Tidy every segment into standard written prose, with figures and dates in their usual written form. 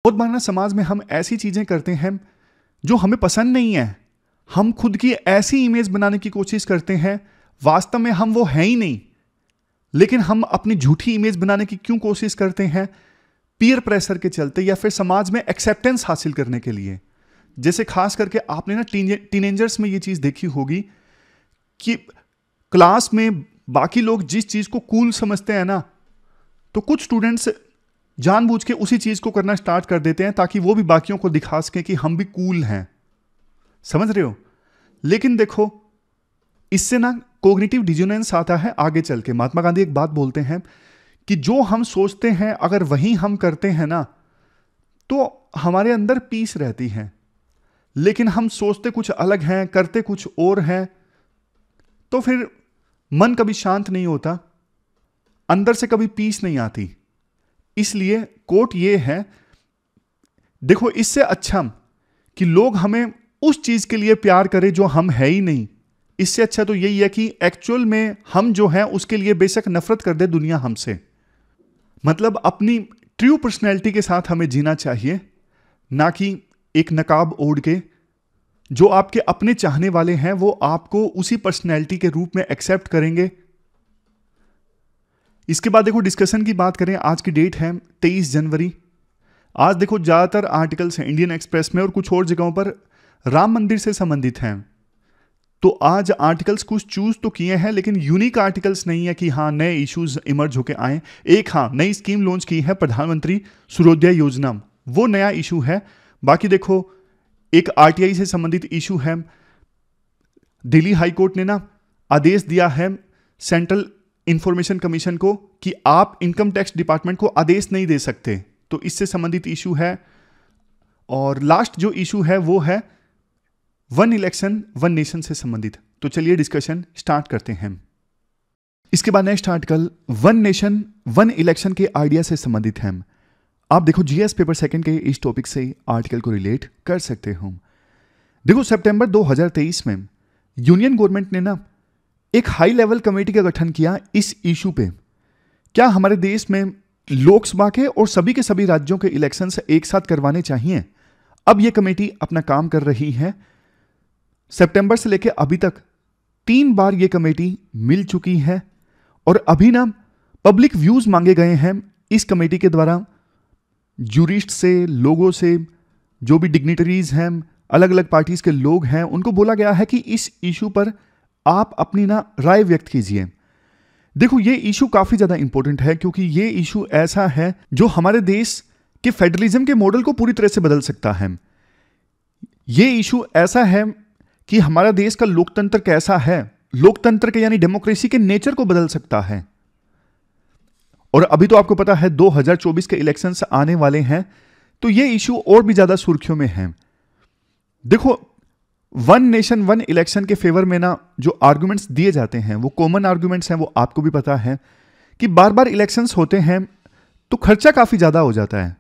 बहुत बार ना समाज में हम ऐसी चीजें करते हैं जो हमें पसंद नहीं है। हम खुद की ऐसी इमेज बनाने की कोशिश करते हैं, वास्तव में हम वो हैं ही नहीं, लेकिन हम अपनी झूठी इमेज बनाने की क्यों कोशिश करते हैं? पीयर प्रेशर के चलते या फिर समाज में एक्सेप्टेंस हासिल करने के लिए। जैसे खास करके आपने ना टीनेजर्स में ये चीज देखी होगी कि क्लास में बाकी लोग जिस चीज को कूल समझते हैं ना, तो कुछ स्टूडेंट्स जानबूझ के उसी चीज को करना स्टार्ट कर देते हैं ताकि वो भी बाकियों को दिखा सकें कि हम भी कूल हैं। समझ रहे हो? लेकिन देखो, इससे ना कॉग्निटिव डिसोनेंस आता है आगे चल के। महात्मा गांधी एक बात बोलते हैं कि जो हम सोचते हैं अगर वही हम करते हैं ना, तो हमारे अंदर पीस रहती है। लेकिन हम सोचते कुछ अलग हैं, करते कुछ और हैं, तो फिर मन कभी शांत नहीं होता, अंदर से कभी पीस नहीं आती। इसलिए कोट ये है, देखो, इससे अच्छा कि लोग हमें उस चीज के लिए प्यार करें जो हम है ही नहीं, इससे अच्छा तो यही है कि एक्चुअल में हम जो हैं उसके लिए बेशक नफरत कर दे दुनिया हमसे। मतलब अपनी ट्रू पर्सनैलिटी के साथ हमें जीना चाहिए, ना कि एक नकाब ओढ़ के। जो आपके अपने चाहने वाले हैं वो आपको उसी पर्सनैलिटी के रूप में एक्सेप्ट करेंगे। इसके बाद देखो, डिस्कशन की बात करें, आज की डेट है 23 जनवरी। आज देखो ज्यादातर आर्टिकल्स हैं इंडियन एक्सप्रेस में और कुछ और जगहों पर राम मंदिर से संबंधित हैं। तो आज आर्टिकल्स कुछ चूज तो किए हैं, लेकिन यूनिक आर्टिकल्स नहीं है कि हाँ नए इश्यूज इमर्ज होके आए। एक हाँ नई स्कीम लॉन्च की है प्रधानमंत्री सूर्योदय योजना, वो नया इशू है। बाकी देखो, एक आरटीआई से संबंधित इशू है। दिल्ली हाईकोर्ट ने ना आदेश दिया है सेंट्रल इंफॉर्मेशन कमीशन को कि आप इनकम टैक्स डिपार्टमेंट को आदेश नहीं दे सकते, तो इससे संबंधित इशू है। और लास्ट जो इशू है वो है वन इलेक्शन वन नेशन से संबंधित। तो चलिए डिस्कशन स्टार्ट करते हैं। इसके बाद next article one nation one election के आइडिया से संबंधित है। आप देखो जीएस पेपर सेकंड के इस टॉपिक से आर्टिकल को रिलेट कर सकते हो। देखो, सितंबर 2023 में यूनियन गवर्नमेंट ने ना एक हाई लेवल कमेटी का गठन किया इस इशू पे। क्या हमारे देश में लोकसभा के और सभी के सभी राज्यों के इलेक्शंस एक साथ करवाने चाहिए? अब यह कमेटी अपना काम कर रही है। सितंबर से लेकर अभी तक 3 बार यह कमेटी मिल चुकी है और अभी ना पब्लिक व्यूज मांगे गए हैं इस कमेटी के द्वारा। जूरिस्ट से, लोगों से, जो भी डिग्निटरीज हैं, अलग अलग पार्टीज के लोग हैं, उनको बोला गया है कि इस इशू पर आप अपनी ना राय व्यक्त कीजिए। देखो, ये इशू काफी ज्यादा इंपॉर्टेंट है क्योंकि ये इशू ऐसा है जो हमारे देश के फेडरलिज्म के मॉडल को पूरी तरह से बदल सकता है। ये इशू ऐसा है कि हमारा देश का लोकतंत्र कैसा है, लोकतंत्र के यानी डेमोक्रेसी के नेचर को बदल सकता है। और अभी तो आपको पता है 2024 के इलेक्शंस आने वाले हैं, तो ये इशू और भी ज्यादा सुर्खियों में है। देखो, वन नेशन वन इलेक्शन के फेवर में ना जो आर्गुमेंट्स दिए जाते हैं वो कॉमन आर्गुमेंट्स हैं, वो आपको भी पता है कि बार बार इलेक्शंस होते हैं तो खर्चा काफी ज्यादा हो जाता है।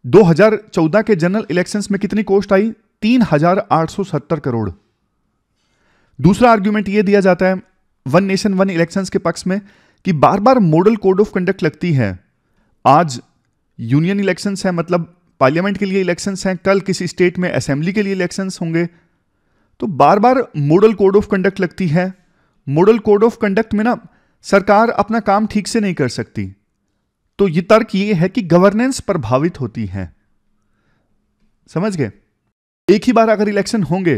2014 के जनरल इलेक्शंस में कितनी कॉस्ट आई? 3,870 करोड़। दूसरा आर्गुमेंट यह दिया जाता है वन नेशन वन इलेक्शंस के पक्ष में कि बार बार मॉडल कोड ऑफ कंडक्ट लगती है। आज यूनियन इलेक्शंस है, मतलब पार्लियामेंट के लिए इलेक्शंस हैं, कल किसी स्टेट में असेंबली के लिए इलेक्शंस होंगे, तो बार बार मॉडल कोड ऑफ कंडक्ट लगती है। मॉडल कोड ऑफ कंडक्ट में ना सरकार अपना काम ठीक से नहीं कर सकती, तो ये तर्क ये है कि गवर्नेंस प्रभावित होती है। समझ गए? एक ही बार अगर इलेक्शन होंगे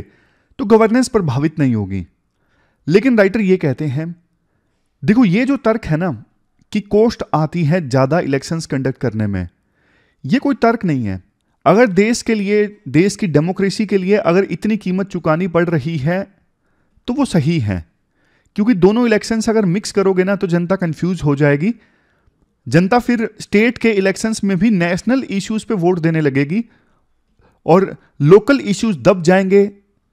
तो गवर्नेंस प्रभावित नहीं होगी। लेकिन राइटर ये कहते हैं, देखो, ये जो तर्क है ना कि कॉस्ट आती है ज्यादा इलेक्शंस कंडक्ट करने में, ये कोई तर्क नहीं है। अगर देश के लिए, देश की डेमोक्रेसी के लिए अगर इतनी कीमत चुकानी पड़ रही है तो वो सही है, क्योंकि दोनों इलेक्शंस अगर मिक्स करोगे ना तो जनता कंफ्यूज हो जाएगी। जनता फिर स्टेट के इलेक्शंस में भी नेशनल इश्यूज पे वोट देने लगेगी और लोकल इश्यूज दब जाएंगे,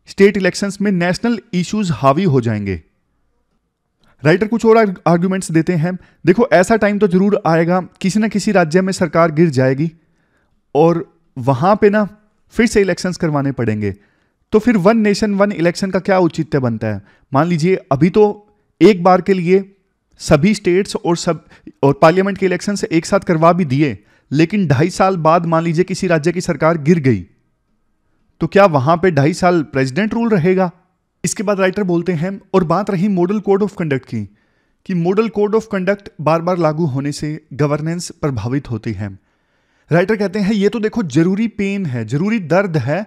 स्टेट इलेक्शंस में नेशनल इश्यूज हावी हो जाएंगे। राइटर कुछ और आर्गुमेंट्स देते हैं। देखो, ऐसा टाइम तो जरूर आएगा, किसी ना किसी राज्य में सरकार गिर जाएगी और वहां पे ना फिर से इलेक्शंस करवाने पड़ेंगे, तो फिर वन नेशन वन इलेक्शन का क्या औचित्य बनता है? मान लीजिए अभी तो एक बार के लिए सभी स्टेट्स और पार्लियामेंट के इलेक्शन एक साथ करवा भी दिए, लेकिन 2.5 साल बाद मान लीजिए किसी राज्य की सरकार गिर गई, तो क्या वहां पे 2.5 साल प्रेसिडेंट रूल रहेगा? इसके बाद राइटर बोलते हैं, और बात रही मॉडल कोड ऑफ कंडक्ट की, कि मॉडल कोड ऑफ कंडक्ट बार बार लागू होने से गवर्नेंस प्रभावित होती है। राइटर कहते हैं ये तो देखो जरूरी पेन है, जरूरी दर्द है,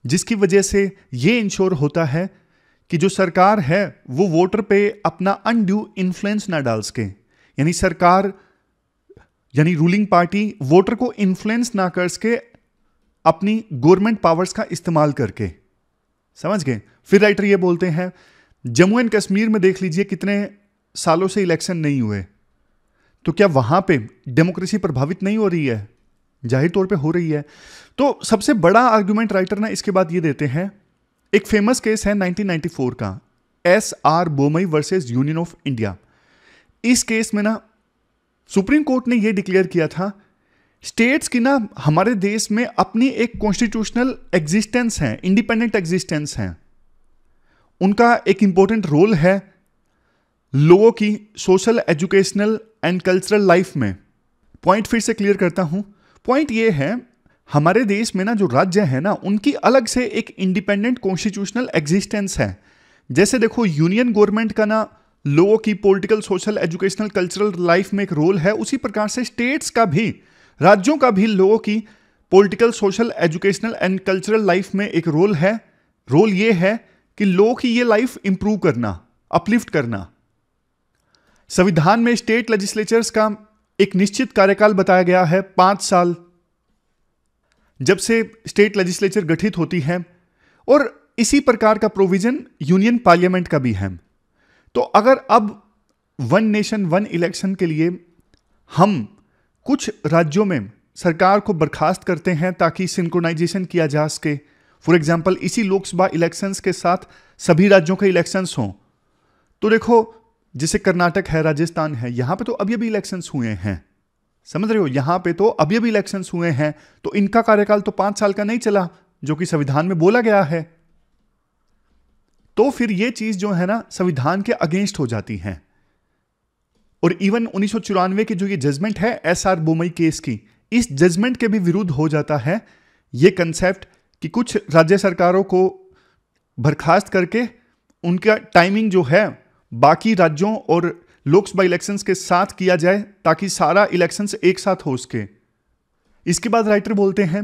जिसकी वजह से ये इंश्योर होता है कि जो सरकार है वो वोटर पे अपना अनड्यू इन्फ्लुएंस ना डाल सके, यानी सरकार यानी रूलिंग पार्टी वोटर को इन्फ्लुएंस ना कर सके अपनी गवर्नमेंट पावर्स का इस्तेमाल करके। समझ गए? फिर राइटर ये बोलते हैं जम्मू एंड कश्मीर में देख लीजिए कितने सालों से इलेक्शन नहीं हुए, तो क्या वहां पे डेमोक्रेसी प्रभावित नहीं हो रही है? जाहिर तौर पे हो रही है। तो सबसे बड़ा आर्गुमेंट राइटर ना इसके बाद ये देते हैं, एक फेमस केस है 1994 का, SR Bommai versus union of India. इस केस में ना सुप्रीम कोर्ट ने यह डिक्लेयर किया था स्टेट्स की ना हमारे देश में अपनी एक कॉन्स्टिट्यूशनल एग्जिस्टेंस है, इंडिपेंडेंट एग्जिस्टेंस है, उनका एक इंपॉर्टेंट रोल है लोगों की social, educational and cultural life में। पॉइंट फिर से क्लियर करता हूं, पॉइंट ये है हमारे देश में ना जो राज्य है ना उनकी अलग से एक इंडिपेंडेंट कॉन्स्टिट्यूशनल एग्जिस्टेंस है। जैसे देखो यूनियन गवर्नमेंट का ना लोगों की political, social, educational, cultural life में एक रोल है, उसी प्रकार से स्टेट्स का भी, राज्यों का भी लोगों की political, social, educational and cultural life में एक रोल है। रोल ये है कि लोगों की ये लाइफ इंप्रूव करना, अपलिफ्ट करना। संविधान में स्टेट लेजिस्लेचर्स का एक निश्चित कार्यकाल बताया गया है 5 साल, जब से स्टेट लेजिस्लेचर गठित होती है, और इसी प्रकार का प्रोविजन यूनियन पार्लियामेंट का भी है। तो अगर अब 1 नेशन 1 इलेक्शन के लिए हम कुछ राज्यों में सरकार को बर्खास्त करते हैं ताकि सिंक्रोनाइजेशन किया जा सके, फॉर एग्जाम्पल इसी लोकसभा इलेक्शंस के साथ सभी राज्यों के इलेक्शंस हों, तो देखो जैसे कर्नाटक है, राजस्थान है, यहां पे तो अभी अभी इलेक्शंस हुए हैं, समझ रहे हो, यहां पे तो अभी अभी इलेक्शंस हुए हैं, तो इनका कार्यकाल तो 5 साल का नहीं चला जो कि संविधान में बोला गया है। तो फिर ये चीज जो है ना संविधान के अगेंस्ट हो जाती है। और इवन 1994 की जो ये जजमेंट है SR बोमई केस की, इस जजमेंट के भी विरुद्ध हो जाता है ये कंसेप्ट कि कुछ राज्य सरकारों को बर्खास्त करके उनका टाइमिंग जो है बाकी राज्यों और लोकसभा इलेक्शंस के साथ किया जाए ताकि सारा इलेक्शंस एक साथ हो सके। इसके बाद राइटर बोलते हैं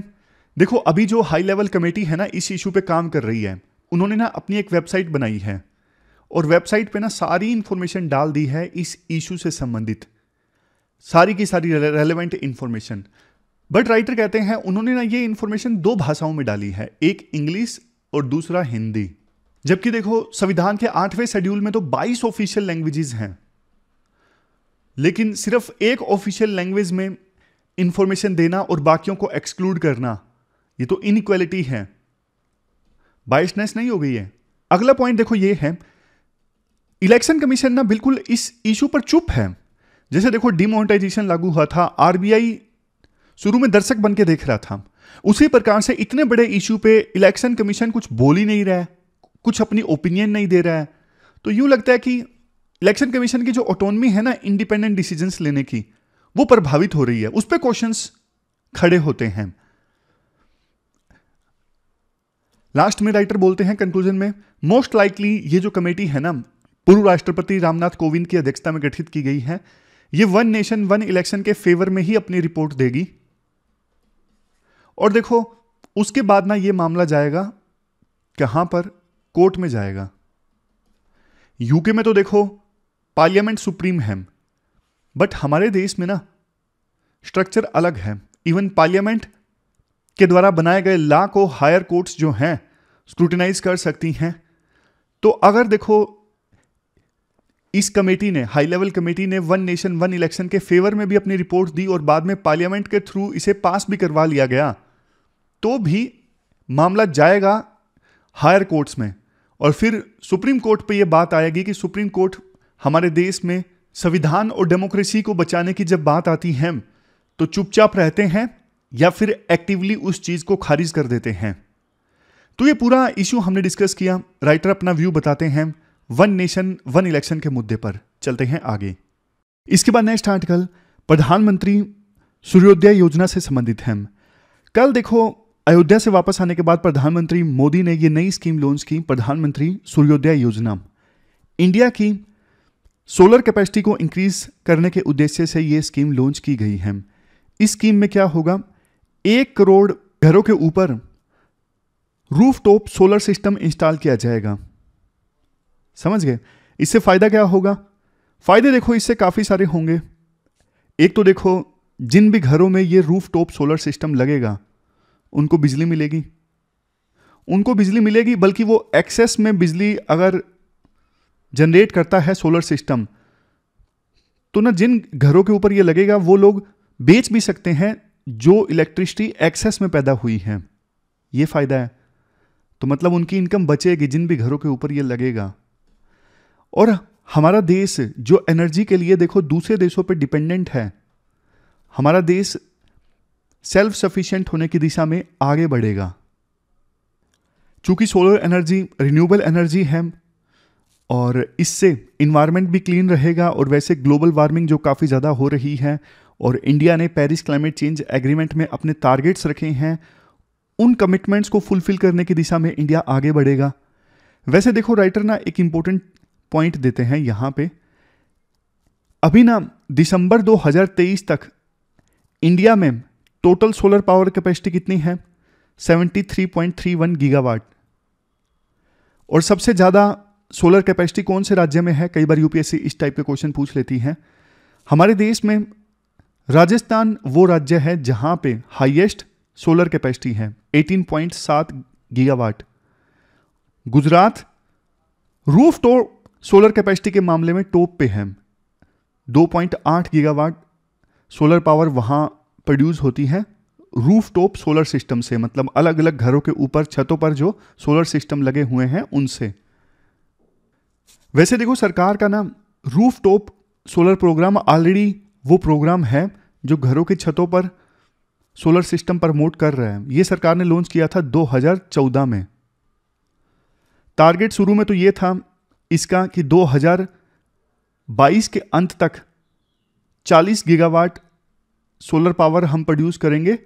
देखो अभी जो हाई लेवल कमेटी है ना इस इशू पे काम कर रही है, उन्होंने ना अपनी एक वेबसाइट बनाई है और वेबसाइट पे ना सारी इंफॉर्मेशन डाल दी है इस इशू से संबंधित, सारी की सारी रेलेवेंट इंफॉर्मेशन। बट राइटर कहते हैं उन्होंने ना ये इंफॉर्मेशन 2 भाषाओं में डाली है, एक इंग्लिश और दूसरा हिंदी। जबकि देखो संविधान के 8वें शेड्यूल में तो 22 ऑफिशियल लैंग्वेजेस हैं, लेकिन सिर्फ एक ऑफिशियल लैंग्वेज में इंफॉर्मेशन देना और बाकियों को एक्सक्लूड करना, ये तो इनइक्वालिटी है, बायसनेस नहीं हो गई है। अगला पॉइंट देखो ये है, इलेक्शन कमीशन ना बिल्कुल इस इशू पर चुप है। जैसे देखो डिमोनेटाइजेशन लागू हुआ था, आरबीआई शुरू में दर्शक बन के देख रहा था, उसी प्रकार से इतने बड़े इशू पे इलेक्शन कमीशन कुछ बोल ही नहीं रहा है, कुछ अपनी ओपिनियन नहीं दे रहा है। तो यूं लगता है कि इलेक्शन कमीशन की जो ऑटोनमी है ना इंडिपेंडेंट डिसीजंस लेने की, वो प्रभावित हो रही है, उस पर क्वेश्चंस खड़े होते हैं। लास्ट में राइटर बोलते हैं कंक्लूजन में, मोस्ट लाइकली ये जो कमेटी है ना पूर्व राष्ट्रपति रामनाथ कोविंद की अध्यक्षता में गठित की गई है, ये 1 नेशन 1 इलेक्शन के फेवर में ही अपनी रिपोर्ट देगी। और देखो उसके बाद ना ये मामला जाएगा कहां पर, कोर्ट में जाएगा। यूके में तो देखो पार्लियामेंट सुप्रीम है, बट हमारे देश में ना स्ट्रक्चर अलग है। इवन पार्लियामेंट के द्वारा बनाए गए लॉ को हायर कोर्ट्स जो हैं स्क्रूटिनाइज कर सकती हैं। तो अगर देखो इस कमेटी ने, हाई लेवल कमेटी ने 1 नेशन 1 इलेक्शन के फेवर में भी अपनी रिपोर्ट दी और बाद में पार्लियामेंट के थ्रू इसे पास भी करवा लिया गया, तो भी मामला जाएगा हायर कोर्ट्स में। और फिर सुप्रीम कोर्ट पे यह बात आएगी कि सुप्रीम कोर्ट हमारे देश में संविधान और डेमोक्रेसी को बचाने की जब बात आती है तो चुपचाप रहते हैं या फिर एक्टिवली उस चीज को खारिज कर देते हैं। तो ये पूरा इश्यू हमने डिस्कस किया। राइटर अपना व्यू बताते हैं 1 नेशन 1 इलेक्शन के मुद्दे पर। चलते हैं आगे। इसके बाद नेक्स्ट आर्टिकल, प्रधानमंत्री सूर्योदय योजना से संबंधित हैं। कल देखो अयोध्या से वापस आने के बाद प्रधानमंत्री मोदी ने ये नई स्कीम लॉन्च की, प्रधानमंत्री सूर्योदय योजना। इंडिया की सोलर कैपेसिटी को इंक्रीज करने के उद्देश्य से ये स्कीम लॉन्च की गई है। इस स्कीम में क्या होगा, 1 करोड़ घरों के ऊपर रूफटॉप सोलर सिस्टम इंस्टॉल किया जाएगा। समझ गए? इससे फायदा क्या होगा? फायदे देखो इससे काफी सारे होंगे। एक तो देखो जिन भी घरों में ये रूफटॉप सोलर सिस्टम लगेगा उनको बिजली मिलेगी, बल्कि वो एक्सेस में बिजली अगर जनरेट करता है सोलर सिस्टम तो ना जिन घरों के ऊपर ये लगेगा वो लोग बेच भी सकते हैं जो इलेक्ट्रिसिटी एक्सेस में पैदा हुई है। ये फायदा है। तो मतलब उनकी इनकम बचेगी जिन भी घरों के ऊपर ये लगेगा। और हमारा देश जो एनर्जी के लिए देखो दूसरे देशों पर डिपेंडेंट है, हमारा देश सेल्फ सफिशिएंट होने की दिशा में आगे बढ़ेगा। चूंकि सोलर एनर्जी रिन्यूएबल एनर्जी है और इससे इन्वायरमेंट भी क्लीन रहेगा। और वैसे ग्लोबल वार्मिंग जो काफ़ी ज़्यादा हो रही है और इंडिया ने पेरिस क्लाइमेट चेंज एग्रीमेंट में अपने टारगेट्स रखे हैं, उन कमिटमेंट्स को फुलफिल करने की दिशा में इंडिया आगे बढ़ेगा। वैसे देखो राइटर ना एक इंपॉर्टेंट पॉइंट देते हैं यहाँ पे। अभी ना दिसंबर 2023 तक इंडिया में टोटल सोलर पावर कैपेसिटी कितनी है? 73.31 गीगावाट। और सबसे ज़्यादा सोलर कैपेसिटी कौन से राज्य में है? कई बार यूपीएससी इस टाइप के क्वेश्चन पूछ लेती है। हमारे देश में राजस्थान वो राज्य है जहां पे हाईएस्ट सोलर कैपेसिटी है 18.7 gigawatt. Gujarat rooftop solar capacity के मामले में टॉप पे है, 2.8 गीगावाट सोलर पावर वहां प्रोड्यूस होती है रूफटॉप सोलर सिस्टम से, मतलब अलग अलग घरों के ऊपर छतों पर जो सोलर सिस्टम लगे हुए हैं उनसे। वैसे देखो सरकार का ना रूफटॉप सोलर प्रोग्राम ऑलरेडी वो प्रोग्राम है जो घरों की छतों पर सोलर सिस्टम प्रमोट कर रहा है। ये सरकार ने लॉन्च किया था 2014 में। टारगेट शुरू में तो ये था इसका कि 2022 के अंत तक 40 गीगावाट सोलर पावर हम प्रोड्यूस करेंगे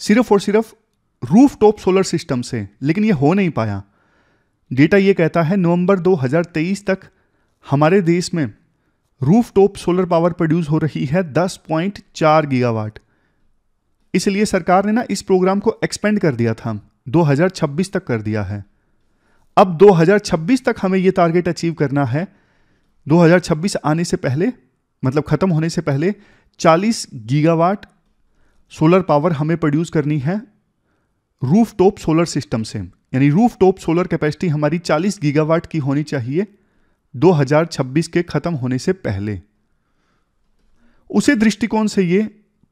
सिर्फ और सिर्फ रूफटॉप सोलर सिस्टम से, लेकिन ये हो नहीं पाया। डेटा ये कहता है नवंबर 2023 तक हमारे देश में रूफटॉप सोलर पावर प्रोड्यूस हो रही है 10.4 गीगावाट। इसलिए सरकार ने ना इस प्रोग्राम को एक्सपेंड कर दिया था, 2026 तक कर दिया है। अब 2026 तक हमें यह टारगेट अचीव करना है। 2026 आने से पहले, मतलब खत्म होने से पहले 40 गीगावाट सोलर पावर हमें प्रोड्यूस करनी है रूफटॉप सोलर सिस्टम से। यानी रूफटॉप सोलर कैपेसिटी हमारी 40 गीगावाट की होनी चाहिए 2026 के खत्म होने से पहले। उसी दृष्टिकोण से ये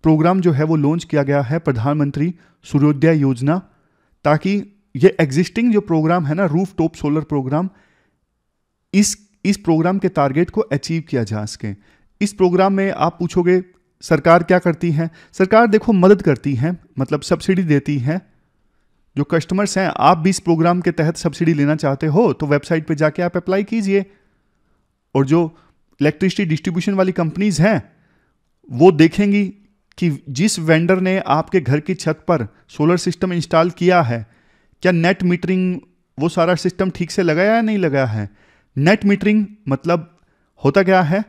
प्रोग्राम जो है वो लॉन्च किया गया है, प्रधानमंत्री सूर्योदय योजना, ताकि ये एग्जिस्टिंग जो प्रोग्राम है ना रूफटॉप सोलर प्रोग्राम, इस प्रोग्राम के टारगेट को अचीव किया जा सके। इस प्रोग्राम में आप पूछोगे सरकार क्या करती है? सरकार देखो मदद करती है, मतलब सब्सिडी देती है। जो कस्टमर्स हैं, आप भी इस प्रोग्राम के तहत सब्सिडी लेना चाहते हो तो वेबसाइट पे जाके आप अप्लाई कीजिए। और जो इलेक्ट्रिसिटी डिस्ट्रीब्यूशन वाली कंपनीज हैं वो देखेंगी कि जिस वेंडर ने आपके घर की छत पर सोलर सिस्टम इंस्टॉल किया है, क्या नेट मीटरिंग वो सारा सिस्टम ठीक से लगाया या नहीं लगाया है। नेट मीटरिंग मतलब होता क्या है,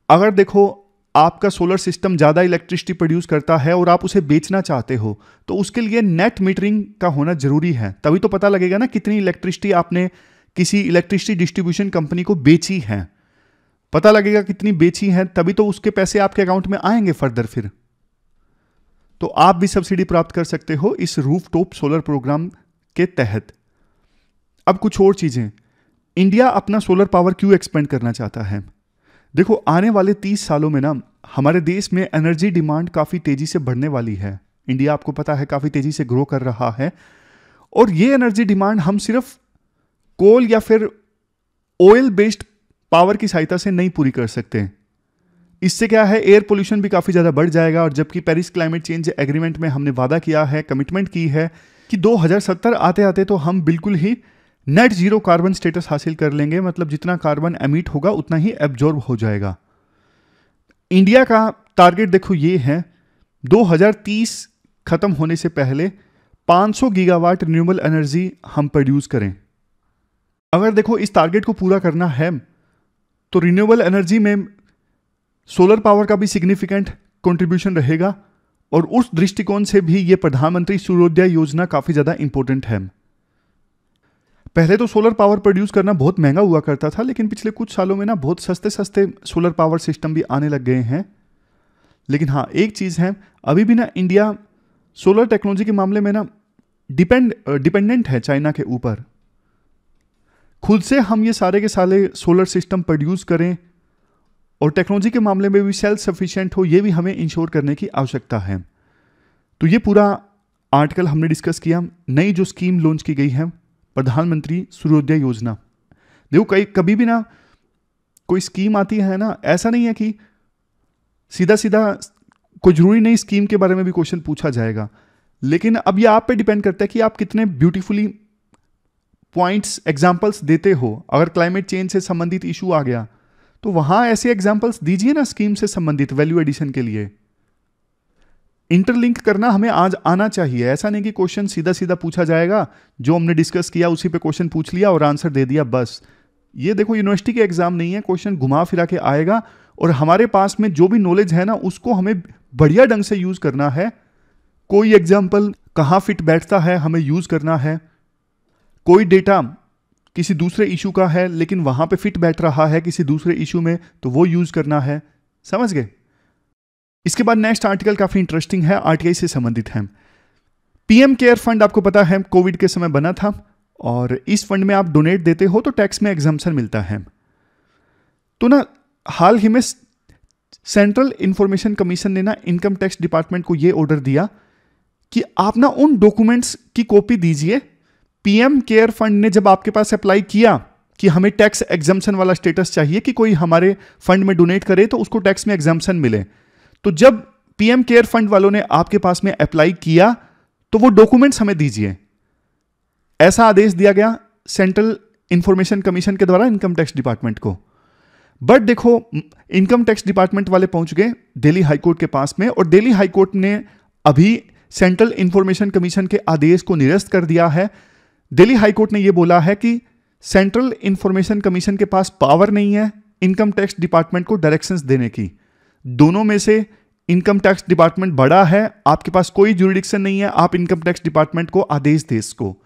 अगर देखो आपका सोलर सिस्टम ज़्यादा इलेक्ट्रिसिटी प्रोड्यूस करता है और आप उसे बेचना चाहते हो तो उसके लिए नेट मीटरिंग का होना जरूरी है। तभी तो पता लगेगा ना कितनी इलेक्ट्रिसिटी आपने किसी इलेक्ट्रिसिटी डिस्ट्रीब्यूशन कंपनी को बेची है। पता लगेगा कितनी बेची है, तभी तो उसके पैसे आपके अकाउंट में आएंगे फर्दर। फिर तो आप भी सब्सिडी प्राप्त कर सकते हो इस रूफटॉप सोलर प्रोग्राम के तहत। अब कुछ और चीजें, इंडिया अपना सोलर पावर क्यों एक्सपेंड करना चाहता है? देखो आने वाले 30 सालों में ना हमारे देश में एनर्जी डिमांड काफी तेजी से बढ़ने वाली है। इंडिया आपको पता है काफी तेजी से ग्रो कर रहा है और ये एनर्जी डिमांड हम सिर्फ कोल या फिर ऑयल बेस्ड पावर की सहायता से नहीं पूरी कर सकते। इससे क्या है, एयर पोल्यूशन भी काफी ज्यादा बढ़ जाएगा। और जबकि पेरिस क्लाइमेट चेंज एग्रीमेंट में हमने वादा किया है, कमिटमेंट की है कि 2070 आते आते तो हम बिल्कुल ही नेट जीरो कार्बन स्टेटस हासिल कर लेंगे। मतलब जितना कार्बन एमिट होगा उतना ही एब्जॉर्ब हो जाएगा। इंडिया का टारगेट देखो ये है 2030 खत्म होने से पहले 500 गीगावाट रिन्यूएबल एनर्जी हम प्रोड्यूस करें। अगर देखो इस टारगेट को पूरा करना है तो रिन्यूएबल एनर्जी में सोलर पावर का भी सिग्निफिकेंट कंट्रीब्यूशन रहेगा, और उस दृष्टिकोण से भी ये प्रधानमंत्री सूर्योदय योजना काफी ज्यादा इंपॉर्टेंट है। पहले तो सोलर पावर प्रोड्यूस करना बहुत महंगा हुआ करता था, लेकिन पिछले कुछ सालों में ना बहुत सस्ते सस्ते सोलर पावर सिस्टम भी आने लग गए हैं। लेकिन हाँ, एक चीज़ है, अभी भी ना इंडिया सोलर टेक्नोलॉजी के मामले में ना डिपेंडेंट है चाइना के ऊपर। खुद से हम ये सारे के सारे सोलर सिस्टम प्रोड्यूस करें और टेक्नोलॉजी के मामले में भी सेल्फ सफिशिएंट हो, ये भी हमें इंश्योर करने की आवश्यकता है। तो ये पूरा आर्टिकल हमने डिस्कस किया। नई जो स्कीम लॉन्च की गई है, प्रधानमंत्री सूर्योदय योजना। देखो कभी भी ना कोई स्कीम आती है ना, ऐसा नहीं है कि सीधा सीधा कोई जरूरी नहीं स्कीम के बारे में भी क्वेश्चन पूछा जाएगा, लेकिन अब ये आप पे डिपेंड करता है कि आप कितने ब्यूटीफुली पॉइंट्स एग्जांपल्स देते हो। अगर क्लाइमेट चेंज से संबंधित इशू आ गया तो वहां ऐसे एग्जांपल्स दीजिए ना स्कीम से संबंधित वैल्यू एडिशन के लिए। इंटरलिंक करना हमें आज आना चाहिए। ऐसा नहीं कि क्वेश्चन सीधा सीधा पूछा जाएगा, जो हमने डिस्कस किया उसी पे क्वेश्चन पूछ लिया और आंसर दे दिया बस। ये देखो यूनिवर्सिटी के एग्जाम नहीं है, क्वेश्चन घुमा फिरा के आएगा और हमारे पास में जो भी नॉलेज है ना उसको हमें बढ़िया ढंग से यूज करना है। कोई एग्जाम्पल कहाँ फिट बैठता है हमें यूज करना है, कोई डेटा किसी दूसरे इशू का है लेकिन वहां पे फिट बैठ रहा है किसी दूसरे इशू में, तो वो यूज करना है। समझ गए? इसके बाद नेक्स्ट आर्टिकल काफी इंटरेस्टिंग है, आरटीआई से संबंधित है। पीएम केयर फंड आपको पता है कोविड के समय बना था, और इस फंड में आप डोनेट देते हो तो टैक्स में एग्जम्पशन मिलता है। तो ना हाल ही में सेंट्रल इंफॉर्मेशन कमीशन ने ना इनकम टैक्स डिपार्टमेंट को यह ऑर्डर दिया कि आप ना उन डॉक्यूमेंट्स की कॉपी दीजिए। पीएम केयर फंड ने जब आपके पास अप्लाई किया कि हमें टैक्स एग्जम्पशन वाला स्टेटस चाहिए कि कोई हमारे फंड में डोनेट करे तो उसको टैक्स में एग्जम्पशन मिले, तो जब पीएम केयर फंड वालों ने आपके पास में अप्लाई किया तो वो डॉक्यूमेंट्स हमें दीजिए, ऐसा आदेश दिया गया सेंट्रल इंफॉर्मेशन कमीशन के द्वारा इनकम टैक्स डिपार्टमेंट को। बट देखो इनकम टैक्स डिपार्टमेंट वाले पहुंच गए दिल्ली हाईकोर्ट के पास में, और दिल्ली हाईकोर्ट ने अभी सेंट्रल इंफॉर्मेशन कमीशन के आदेश को निरस्त कर दिया है। दिल्ली हाईकोर्ट ने यह बोला है कि सेंट्रल इंफॉर्मेशन कमीशन के पास पावर नहीं है इनकम टैक्स डिपार्टमेंट को डायरेक्शंस देने की। दोनों में से इनकम टैक्स डिपार्टमेंट बड़ा है, आपके पास कोई ज्यूरिडिक्शन नहीं है, आप इनकम टैक्स डिपार्टमेंट को आदेश दे इसको।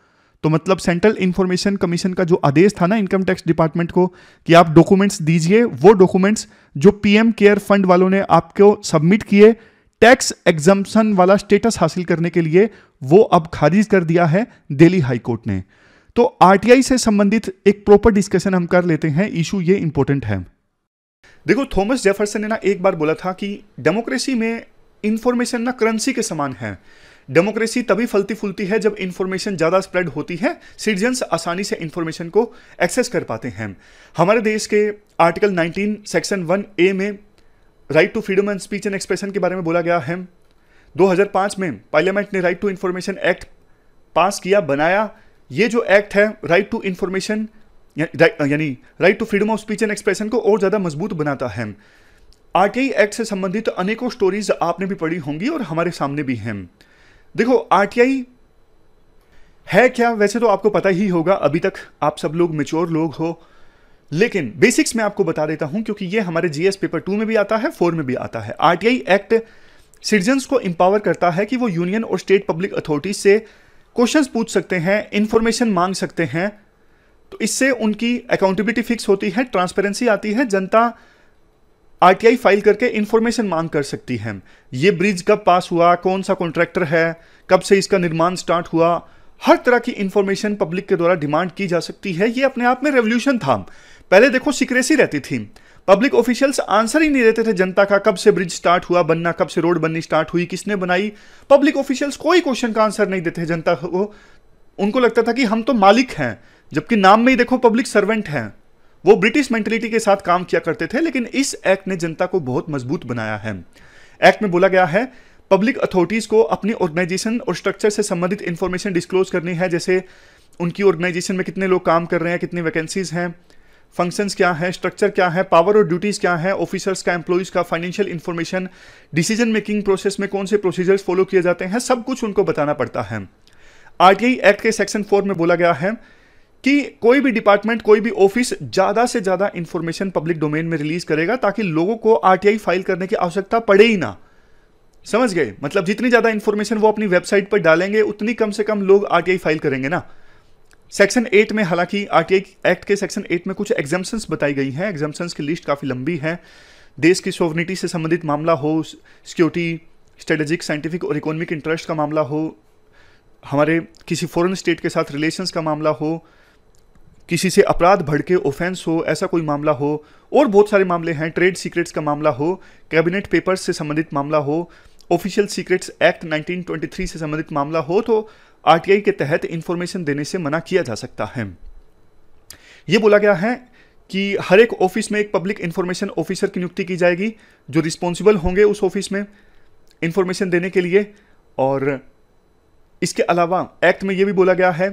तो मतलब सेंट्रल इंफॉर्मेशन कमीशन का जो आदेश था ना इनकम टैक्स डिपार्टमेंट को कि आप डॉक्यूमेंट्स दीजिए, वो डॉक्यूमेंट्स जो पीएम केयर फंड वालों ने आपको सबमिट किए टैक्स एग्जम्पशन वाला स्टेटस हासिल करने के लिए, वो अब खारिज कर दिया है दिल्ली हाईकोर्ट ने। तो आरटीआई से संबंधित एक प्रॉपर डिस्कशन हम कर लेते हैं, इशू ये इंपॉर्टेंट है। देखो थॉमस जेफरसन ने ना एक बार बोला था कि डेमोक्रेसी में इंफॉर्मेशन ना करेंसी के समान है। डेमोक्रेसी तभी फलती फूलती है जब इंफॉर्मेशन ज्यादा स्प्रेड होती है, सिटीजन्स आसानी से इंफॉर्मेशन को एक्सेस कर पाते हैं। हमारे देश के आर्टिकल 19 सेक्शन 1A में right to freedom and speech and expression के बारे में बोला गया है। 2005 में पार्लियामेंट ने right to information act pass किया, बनाया। ये जो एक्ट है राइट टू इंफॉर्मेशन यानी right to freedom of speech and expression को और ज्यादा मजबूत बनाता है। आरटीआई एक्ट से संबंधित अनेकों स्टोरीज आपने भी पढ़ी होंगी और हमारे सामने भी हैं। देखो आरटीआई है क्या, वैसे तो आपको पता ही होगा, अभी तक आप सब लोग मैच्योर लोग हो, लेकिन बेसिक्स में आपको बता देता हूं क्योंकि ये हमारे जीएस पेपर 2 में भी आता है, 4 में भी आता है। आरटीआई एक्ट सिटीजन्स को इंपावर करता है कि वो यूनियन और स्टेट पब्लिक अथॉरिटीज से क्वेश्चंस पूछ सकते हैं, इंफॉर्मेशन मांग सकते हैं। तो इससे उनकी अकाउंटेबिलिटी फिक्स होती है, ट्रांसपेरेंसी आती है, जनता आरटीआई फाइल करके इंफॉर्मेशन मांग कर सकती है। ये ब्रिज कब पास हुआ, कौन सा कॉन्ट्रैक्टर है, कब से इसका निर्माण स्टार्ट हुआ, हर तरह की इंफॉर्मेशन पब्लिक के द्वारा डिमांड की जा सकती है। ये अपने आप में रेवोल्यूशन था। पहले देखो सीक्रेसी रहती थी, पब्लिक ऑफिशियल्स आंसर ही नहीं देते थे जनता का, कब से ब्रिज स्टार्ट हुआ बनना, कब से रोड बननी स्टार्ट हुई, किसने बनाई। पब्लिक ऑफिशियल्स कोई क्वेश्चन का आंसर नहीं देते जनता को। उनको लगता था कि हम तो मालिक हैं, जबकि नाम में ही देखो पब्लिक सर्वेंट हैं। वो ब्रिटिश मेंटेलिटी के साथ काम किया करते थे। लेकिन इस एक्ट ने जनता को बहुत मजबूत बनाया है। एक्ट में बोला गया है पब्लिक अथॉरिटीज को अपनी ऑर्गेनाइजेशन और स्ट्रक्चर से संबंधित इंफॉर्मेशन डिस्क्लोज करनी है, जैसे उनकी ऑर्गेनाइजेशन में कितने लोग काम कर रहे हैं, कितनी वैकेंसीज हैं, फंक्शंस क्या है, स्ट्रक्चर क्या है, पावर और ड्यूटीज क्या है, ऑफिसर्स का, एम्प्लॉइज का, financial information, decision making process में कौन से प्रोसीजर्स फॉलो किए जाते हैं, सब कुछ उनको बताना पड़ता है। आरटीआई एक्ट के सेक्शन 4 में बोला गया है कि कोई भी डिपार्टमेंट, कोई भी ऑफिस ज्यादा से ज्यादा इंफॉर्मेशन पब्लिक डोमेन में रिलीज करेगा ताकि लोगों को आरटीआई फाइल करने की आवश्यकता पड़े ही ना। समझ गए? मतलब जितनी ज्यादा इंफॉर्मेशन वो अपनी वेबसाइट पर डालेंगे उतनी कम से कम लोग आरटीआई फाइल करेंगे ना। सेक्शन 8 में, हालांकि आरटीआई एक्ट के सेक्शन 8 में कुछ एग्जाम्पशंस बताई गई हैं। एग्जाम्पशंस की लिस्ट काफी लंबी है। देश की सोवरेनिटी से संबंधित मामला हो, सिक्योरिटी, स्ट्रेटेजिक, साइंटिफिक और इकोनॉमिक इंटरेस्ट का मामला हो, हमारे किसी फॉरेन स्टेट के साथ रिलेशंस का मामला हो, किसी से अपराध भड़के ऑफेंस हो, ऐसा कोई मामला हो, और बहुत सारे मामले हैं। ट्रेड सीक्रेट्स का मामला हो, कैबिनेट पेपर्स से संबंधित मामला हो, ऑफिशियल सीक्रेट्स एक्ट 1923 से संबंधित मामला हो, तो आरटीआई के तहत इंफॉर्मेशन देने से मना किया जा सकता है। यह बोला गया है कि हर एक ऑफिस में एक पब्लिक इंफॉर्मेशन ऑफिसर की नियुक्ति की जाएगी जो रिस्पॉन्सिबल होंगे उस ऑफिस में इंफॉर्मेशन देने के लिए। और इसके अलावा एक्ट में यह भी बोला गया है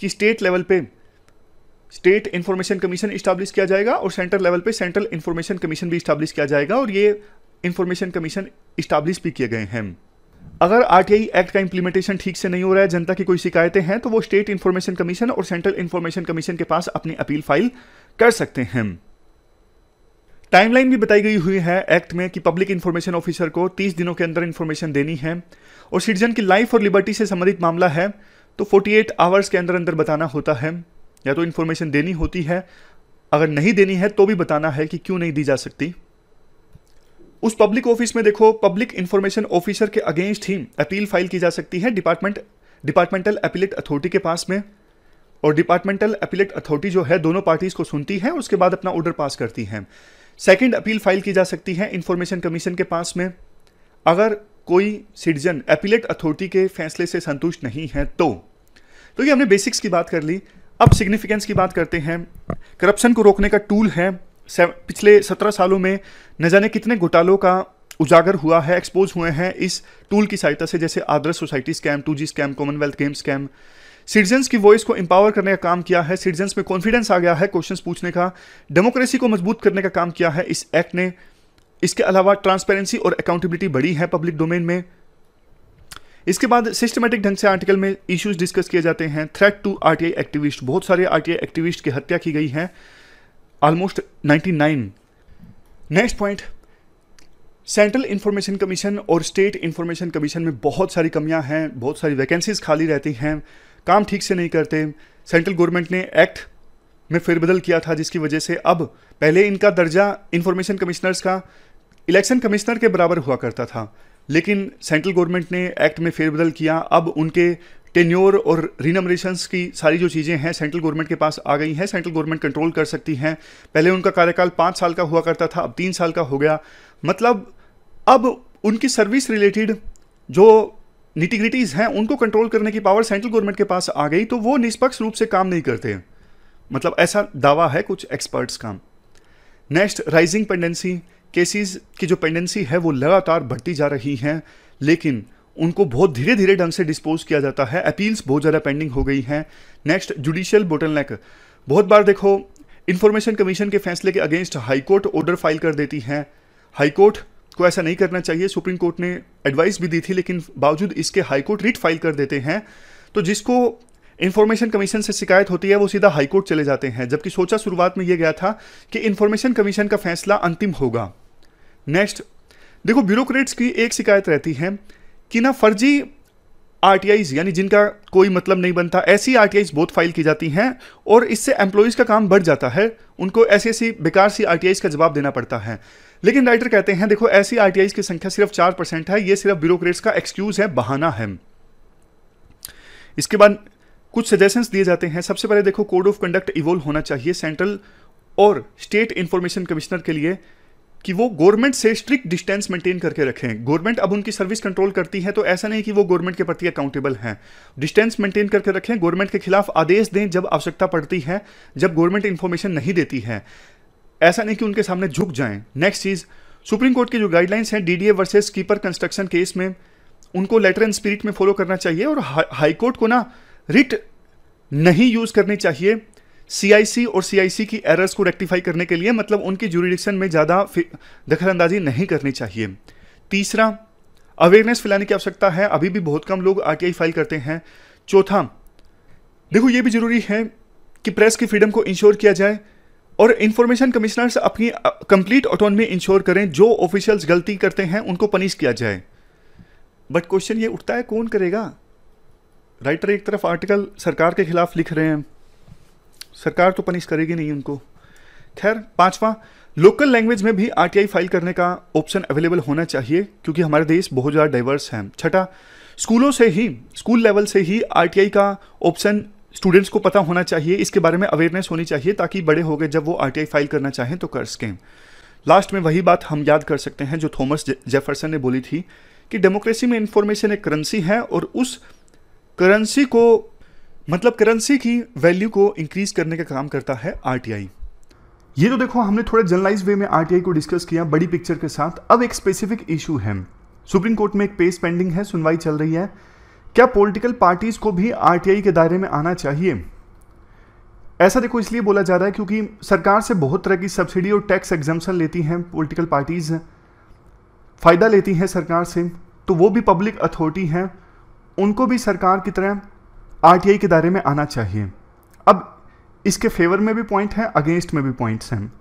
कि स्टेट लेवल पे स्टेट इंफॉर्मेशन कमीशन इस्टेब्लिश किया जाएगा और सेंट्रल लेवल पे सेंट्रल इंफॉर्मेशन कमीशन भी इस्टेब्लिश किया जाएगा, और ये इंफॉर्मेशन कमीशन इस्टेब्लिश भी किए गए हैं। अगर आरटीआई एक्ट का इंप्लीमेंटेशन ठीक से नहीं हो रहा है, जनता की कोई शिकायतें हैं, तो वो स्टेट इंफॉर्मेशन कमीशन और सेंट्रल इंफॉर्मेशन कमीशन के पास अपनी अपील फाइल कर सकते हैं। टाइमलाइन भी बताई गई हुई है एक्ट में कि पब्लिक इंफॉर्मेशन ऑफिसर को 30 दिनों के अंदर इंफॉर्मेशन देनी है, और सिटीजन की लाइफ और लिबर्टी से संबंधित मामला है तो 48 आवर्स के अंदर अंदर बताना होता है, या तो इंफॉर्मेशन देनी होती है, अगर नहीं देनी है तो भी बताना है कि क्यों नहीं दी जा सकती। उस पब्लिक ऑफिस में देखो, पब्लिक इंफॉर्मेशन ऑफिसर के अगेंस्ट ही अपील फाइल की जा सकती है डिपार्टमेंटल अपीलेट अथॉरिटी के पास में, और डिपार्टमेंटल अपीलेट अथॉरिटी जो है दोनों पार्टीज को सुनती है, उसके बाद अपना ऑर्डर पास करती है। सेकंड अपील फाइल की जा सकती है इंफॉर्मेशन कमीशन के पास में, अगर कोई सिटीजन अपीलेट अथॉरिटी के फैसले से संतुष्ट नहीं है तो ये हमने बेसिक्स की बात कर ली। अब सिग्निफिकेंस की बात करते हैं। करप्शन को रोकने का टूल है। पिछले 17 सालों में न जाने कितने घोटालों का उजागर हुआ है, एक्सपोज हुए हैं इस टूल की सहायता से, जैसे Adarsh society scam, 2G scam, Commonwealth game scam. Citizens की वॉइस को एम्पावर करने का काम किया है, सिटीजन्स में कॉन्फिडेंस आ गया है क्वेश्चंस पूछने का, डेमोक्रेसी को मजबूत करने का काम किया है इस एक्ट ने। इसके अलावा ट्रांसपेरेंसी और अकाउंटेबिलिटी बढ़ी है पब्लिक डोमेन में। इसके बाद सिस्टमेटिक ढंग से आर्टिकल में इश्यूज डिस्कस किए जाते हैं। थ्रेट टू आरटीआई एक्टिविस्ट, बहुत सारे आरटीआई एक्टिविस्ट की हत्या की गई है, almost 99। Next point, central information commission और स्टेट इंफॉर्मेशन कमीशन में बहुत सारी कमियां हैं, बहुत सारी वैकेंसीज खाली रहती हैं, काम ठीक से नहीं करते। सेंट्रल गवर्नमेंट ने एक्ट में फेरबदल किया था, जिसकी वजह से अब पहले इनका दर्जा इंफॉर्मेशन कमिश्नर्स का इलेक्शन कमिश्नर के बराबर हुआ करता था, लेकिन सेंट्रल गवर्नमेंट ने एक्ट में फेरबदल किया। अब उनके टेन्योर और रिनमरेशंस की सारी जो चीज़ें हैं सेंट्रल गवर्नमेंट के पास आ गई हैं, सेंट्रल गवर्नमेंट कंट्रोल कर सकती हैं। पहले उनका कार्यकाल 5 साल का हुआ करता था, अब 3 साल का हो गया। मतलब अब उनकी सर्विस रिलेटेड जो निटिग्रिटीज़ हैं उनको कंट्रोल करने की पावर सेंट्रल गवर्नमेंट के पास आ गई, तो वो निष्पक्ष रूप से काम नहीं करते, मतलब ऐसा दावा है कुछ एक्सपर्ट्स का। नेक्स्ट, राइजिंग पेंडेंसी, केसेस की जो पेंडेंसी है वो लगातार बढ़ती जा रही हैं, लेकिन उनको बहुत धीरे धीरे ढंग से डिस्पोज किया जाता है। अपील्स बहुत ज़्यादा पेंडिंग हो गई हैं। नेक्स्ट, जुडिशियल बोटलनेक, बहुत बार देखो इंफॉर्मेशन कमीशन के फैसले के against high court order file कर देती है। हाई कोर्ट को ऐसा नहीं करना चाहिए, सुप्रीम कोर्ट ने एडवाइस भी दी थी, लेकिन बावजूद इसके हाई कोर्ट रिट फाइल कर देते हैं। तो जिसको इंफॉर्मेशन कमीशन से शिकायत होती है वो सीधा हाई कोर्ट चले जाते हैं, जबकि सोचा शुरुआत में यह गया था कि इंफॉर्मेशन कमीशन का फैसला अंतिम होगा। नेक्स्ट, देखो ब्यूरोक्रेट्स की एक शिकायत रहती है कि ना फर्जी आरटीआईज, यानी जिनका कोई मतलब नहीं बनता, ऐसी आरटीआईज बहुत फाइल की जाती हैं और इससे एम्प्लॉइज का काम बढ़ जाता है, उनको ऐसी ऐसी बेकार सी आरटीआईज का जवाब देना पड़ता है। लेकिन राइटर कहते हैं देखो ऐसी आरटीआईज की संख्या सिर्फ 4% है, ये सिर्फ ब्यूरोक्रेट्स का एक्सक्यूज है, बहाना है। इसके बाद कुछ सजेशंस दिए जाते हैं। सबसे पहले देखो कोड ऑफ कंडक्ट इवॉल्व होना चाहिए सेंट्रल और स्टेट इंफॉर्मेशन कमिश्नर के लिए, कि वो गवर्नमेंट से स्ट्रिक्ट डिस्टेंस मेंटेन करके रखें। गवर्नमेंट अब उनकी सर्विस कंट्रोल करती है, तो ऐसा नहीं कि वो गवर्नमेंट के प्रति अकाउंटेबल हैं। डिस्टेंस मेंटेन करके रखें, गवर्नमेंट के खिलाफ आदेश दें जब आवश्यकता पड़ती है, जब गवर्नमेंट इंफॉर्मेशन नहीं देती है, ऐसा नहीं कि उनके सामने झुक जाएं। नेक्स्ट चीज, सुप्रीम कोर्ट की जो गाइडलाइंस हैं DDA versus keeper construction case में, उनको लेटर एंड स्पिरिट में फॉलो करना चाहिए, और हाई कोर्ट को ना रिट नहीं यूज करनी चाहिए सीआईसी और सीआईसी की एरर्स को रेक्टिफाई करने के लिए, मतलब उनकी ज्यूरिडिक्शन में ज़्यादा दखलंदाजी नहीं करनी चाहिए। तीसरा, अवेयरनेस फैलाने की आवश्यकता है, अभी भी बहुत कम लोग आरटीआई फाइल करते हैं। चौथा, देखो ये भी जरूरी है कि प्रेस की फ्रीडम को इंश्योर किया जाए और इंफॉर्मेशन कमिश्नर्स अपनी कंप्लीट ऑटोनॉमी इंश्योर करें, जो ऑफिशियल्स गलती करते हैं उनको पनिश किया जाए। बट क्वेश्चन ये उठता है, कौन करेगा? राइटर एक तरफ आर्टिकल सरकार के खिलाफ लिख रहे हैं, सरकार तो पनिश करेगी नहीं उनको। खैर, पांचवा, लोकल लैंग्वेज में भी आरटीआई फाइल करने का ऑप्शन अवेलेबल होना चाहिए, क्योंकि हमारे देश बहुत ज़्यादा डाइवर्स है। छठा, स्कूलों से ही, स्कूल लेवल से ही आरटीआई का ऑप्शन स्टूडेंट्स को पता होना चाहिए, इसके बारे में अवेयरनेस होनी चाहिए, ताकि बड़े हो गए जब वो आरटीआई फाइल करना चाहें तो कर सकें। लास्ट में वही बात हम याद कर सकते हैं जो थॉमस जेफरसन ने बोली थी कि डेमोक्रेसी में इंफॉर्मेशन एक करेंसी है और उस करेंसी को, मतलब करेंसी की वैल्यू को इंक्रीज करने का काम करता है आरटीआई। ये तो देखो हमने थोड़े जनरलाइज वे में आरटीआई को डिस्कस किया बड़ी पिक्चर के साथ। अब एक स्पेसिफिक इशू है, सुप्रीम कोर्ट में एक केस पेंडिंग है, सुनवाई चल रही है। क्या पॉलिटिकल पार्टीज को भी आरटीआई के दायरे में आना चाहिए? ऐसा देखो इसलिए बोला जा रहा है क्योंकि सरकार से बहुत तरह की सब्सिडी और टैक्स एग्जम्पशन लेती हैं पॉलिटिकल पार्टीज, फायदा लेती हैं सरकार से, तो वो भी पब्लिक अथॉरिटी हैं, उनको भी सरकार की तरह आरटीआई के दायरे में आना चाहिए। अब इसके फेवर में भी पॉइंट है, अगेंस्ट में भी पॉइंट्स हैं।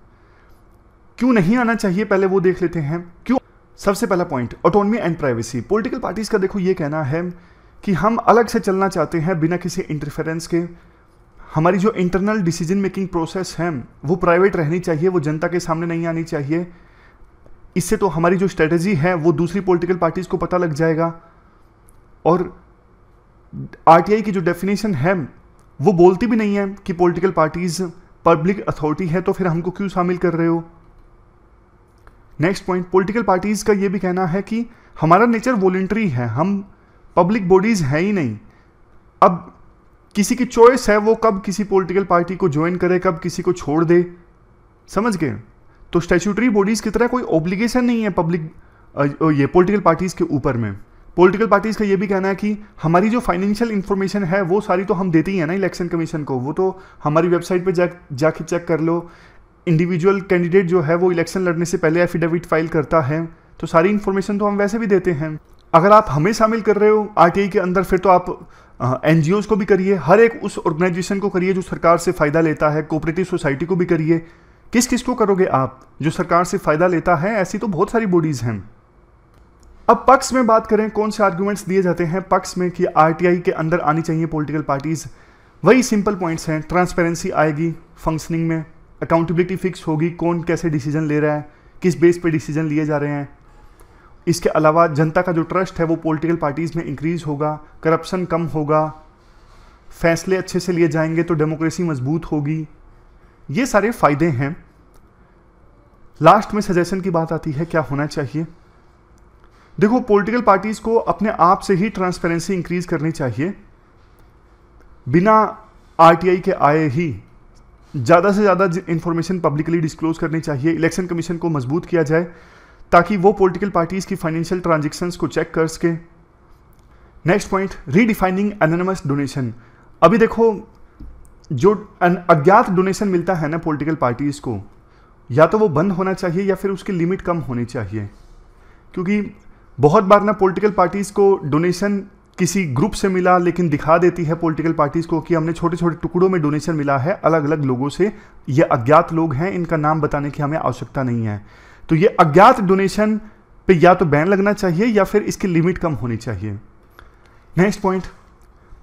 क्यों नहीं आना चाहिए पहले वो देख लेते हैं। क्यों? सबसे पहला point, autonomy and privacy. Political parties का देखो ये कहना है कि हम अलग से चलना चाहते हैं बिना किसी इंटरफेरेंस के। हमारी जो इंटरनल डिसीजन मेकिंग प्रोसेस है वो प्राइवेट रहनी चाहिए, वो जनता के सामने नहीं आनी चाहिए। इससे तो हमारी जो स्ट्रेटेजी है वो दूसरी पॉलिटिकल पार्टीज को पता लग जाएगा। और आरटीआई की जो डेफिनेशन है वो बोलती भी नहीं है कि पॉलिटिकल पार्टीज पब्लिक अथॉरिटी है, तो फिर हमको क्यों शामिल कर रहे हो। नेक्स्ट पॉइंट, पॉलिटिकल पार्टीज का ये भी कहना है कि हमारा नेचर वॉलंटरी है, हम पब्लिक बॉडीज है ही नहीं। अब किसी की चॉइस है वो कब किसी पॉलिटिकल पार्टी को ज्वाइन करे, कब किसी को छोड़ दे, समझ गए। तो स्टैट्यूटरी बॉडीज की तरह कोई ऑब्लिगेशन नहीं है पब्लिक ये पॉलिटिकल पार्टीज के ऊपर में। पॉलिटिकल पार्टीज का ये भी कहना है कि हमारी जो फाइनेंशियल इंफॉर्मेशन है वो सारी तो हम देती ही है ना इलेक्शन कमीशन को, वो तो हमारी वेबसाइट पे जाके चेक कर लो। इंडिविजुअल कैंडिडेट जो है वो इलेक्शन लड़ने से पहले एफिडेविट फाइल करता है, तो सारी इंफॉर्मेशन तो हम वैसे भी देते हैं। अगर आप हमें शामिल कर रहे हो आरटीआई के अंदर, फिर तो आप एनजीओज को भी करिए, हर एक उस ऑर्गेनाइजेशन को करिए जो सरकार से फ़ायदा लेता है, कोऑपरेटिव सोसाइटी को भी करिए। किस किस को करोगे आप? जो सरकार से फ़ायदा लेता है, ऐसी तो बहुत सारी बॉडीज़ हैं। अब पक्ष में बात करें, कौन से आर्ग्यूमेंट्स दिए जाते हैं पक्ष में कि आरटीआई के अंदर आनी चाहिए पॉलिटिकल पार्टीज़? वही सिंपल पॉइंट्स हैं, ट्रांसपेरेंसी आएगी फंक्शनिंग में, अकाउंटेबिलिटी फिक्स होगी, कौन कैसे डिसीजन ले रहा है, किस बेस पे डिसीजन लिए जा रहे हैं। इसके अलावा जनता का जो ट्रस्ट है वो पॉलिटिकल पार्टीज़ में इंक्रीज़ होगा, करप्शन कम होगा, फैसले अच्छे से लिए जाएंगे तो डेमोक्रेसी मजबूत होगी। ये सारे फायदे हैं। लास्ट में सजेशन की बात आती है, क्या होना चाहिए? देखो, पॉलिटिकल पार्टीज़ को अपने आप से ही ट्रांसपेरेंसी इंक्रीज करनी चाहिए, बिना आरटीआई के आए ही ज़्यादा से ज़्यादा इंफॉर्मेशन पब्लिकली डिस्क्लोज करनी चाहिए। इलेक्शन कमीशन को मजबूत किया जाए ताकि वो पॉलिटिकल पार्टीज़ की फाइनेंशियल ट्रांजैक्शंस को चेक कर सके। Next point, redefining anonymous donation. अभी देखो, जो अज्ञात डोनेशन मिलता है ना पॉलिटिकल पार्टीज़ को, या तो वो बंद होना चाहिए या फिर उसकी लिमिट कम होनी चाहिए। क्योंकि बहुत बार ना पॉलिटिकल पार्टीज़ को डोनेशन किसी ग्रुप से मिला, लेकिन दिखा देती है पॉलिटिकल पार्टीज़ को कि हमने छोटे छोटे टुकड़ों में डोनेशन मिला है अलग अलग लोगों से, ये अज्ञात लोग हैं, इनका नाम बताने की हमें आवश्यकता नहीं है। तो ये अज्ञात डोनेशन पे या तो बैन लगना चाहिए या फिर इसकी लिमिट कम होनी चाहिए। Next point,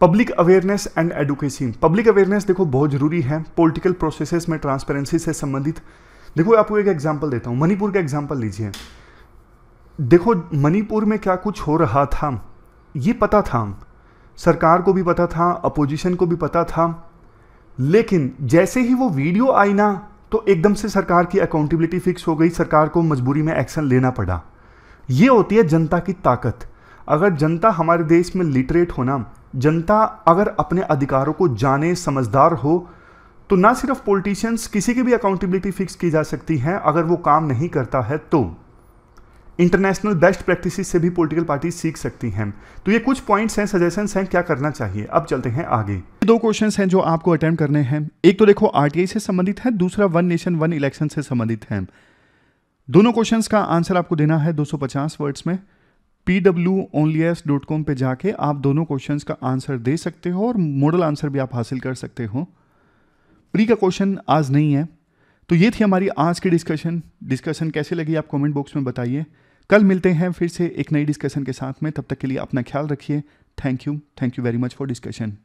public awareness and education. Public awareness देखो बहुत ज़रूरी है पॉलिटिकल प्रोसेसेस में ट्रांसपेरेंसी से संबंधित। देखो आपको एक एग्जांपल देता हूँ, मणिपुर का एग्जांपल लीजिए। देखो मणिपुर में क्या कुछ हो रहा था ये पता था, सरकार को भी पता था, अपोजिशन को भी पता था, लेकिन जैसे ही वो वीडियो आई ना तो एकदम से सरकार की अकाउंटेबिलिटी फिक्स हो गई, सरकार को मजबूरी में एक्शन लेना पड़ा। ये होती है जनता की ताकत। अगर जनता हमारे देश में लिटरेट होना, जनता अगर अपने अधिकारों को जाने, समझदार हो, तो ना सिर्फ पॉलिटिशियंस, किसी की भी अकाउंटेबिलिटी फिक्स की जा सकती है अगर वो काम नहीं करता है तो। इंटरनेशनल बेस्ट प्रैक्टिसेस से भी पॉलिटिकल पार्टी सीख सकती हैं। तो ये कुछ पॉइंट्स हैं, सजेशंस हैं क्या करना चाहिए। अब चलते हैं आगे। दो क्वेश्चंस हैं जो आपको अटेम्प्ट करने हैं। एक तो देखो आरटीआई से संबंधित है, दूसरा वन नेशन वन इलेक्शन से संबंधित है। दोनों क्वेश्चंस का आंसर आपको देना है 250 वर्ड्स में। pwonlyas.com पे जाके आप दोनों क्वेश्चंस का आंसर दे सकते हो और मॉडल आंसर भी आप हासिल कर सकते हो। प्री का क्वेश्चन आज नहीं है। तो ये थी हमारी आज की डिस्कशन कैसे लगी आप कमेंट बॉक्स में बताइए। कल मिलते हैं फिर से एक नई डिस्कशन के साथ में। तब तक के लिए अपना ख्याल रखिए। Thank you very much for discussion.